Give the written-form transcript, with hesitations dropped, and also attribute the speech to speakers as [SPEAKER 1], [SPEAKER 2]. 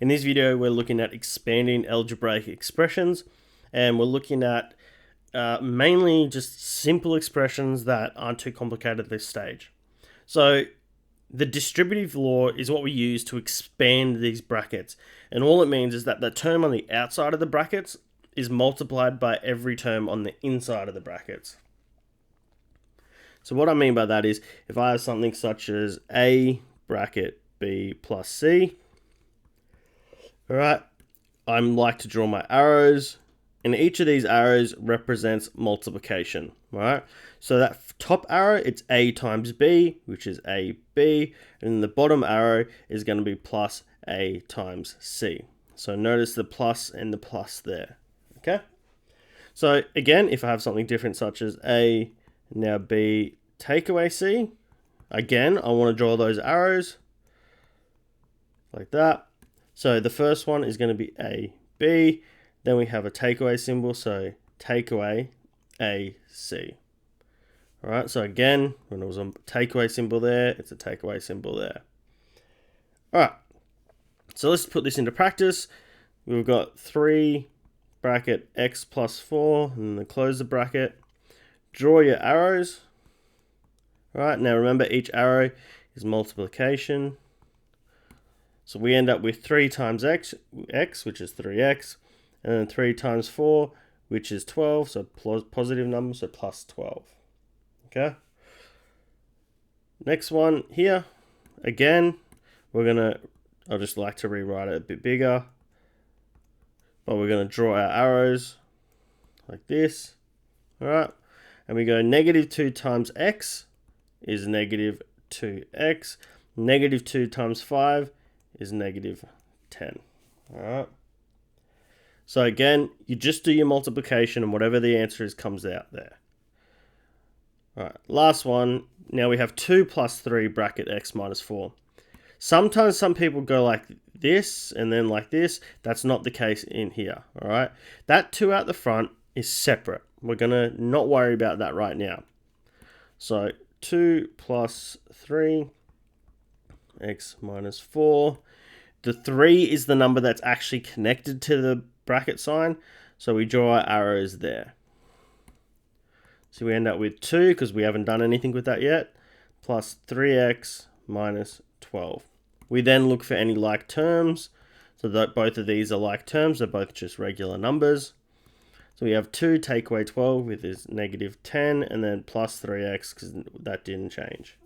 [SPEAKER 1] In this video, we're looking at expanding algebraic expressions, and we're looking at mainly just simple expressions that aren't too complicated at this stage. So the distributive law is what we use to expand these brackets, and all it means is that the term on the outside of the brackets is multiplied by every term on the inside of the brackets. So what I mean by that is, if I have something such as a bracket b plus c, all right, I like to draw my arrows, and each of these arrows represents multiplication, all right? So that top arrow, it's a times b, which is ab, and the bottom arrow is going to be plus a times c. So notice the plus and the plus there, okay? So again, if I have something different such as a, now b, take away c, again, I want to draw those arrows like that. So the first one is going to be a, b, then we have a takeaway symbol, so take away a, c. All right, so again, when it was a takeaway symbol there, it's a takeaway symbol there. All right, so let's put this into practice. We've got 3 bracket x plus 4, and then close the bracket. Draw your arrows. All right, now remember each arrow is multiplication. So we end up with 3 times x, which is 3x, and then 3 times 4, which is 12, so positive number, so plus 12. Okay. Next one here, again, I just like to rewrite it a bit bigger, but we're going to draw our arrows like this, all right, and we go negative 2 times x is negative 2x, negative 2 times 5 is negative 10, all right. So again, you just do your multiplication, and whatever the answer is comes out there. All right, last one. Now we have 2 plus 3 bracket x minus 4. Sometimes some people go like this and then like this. That's not the case in here, all right? That 2 out the front is separate. We're going to not worry about that right now. So 2 plus 3 x minus 4. The 3 is the number that's actually connected to the bracket sign, so we draw our arrows there. So we end up with 2, because we haven't done anything with that yet, plus 3x minus 12. We then look for any like terms, so that both of these are like terms, they're both just regular numbers. So we have 2 take away 12 with this negative 10, and then plus 3x, because that didn't change.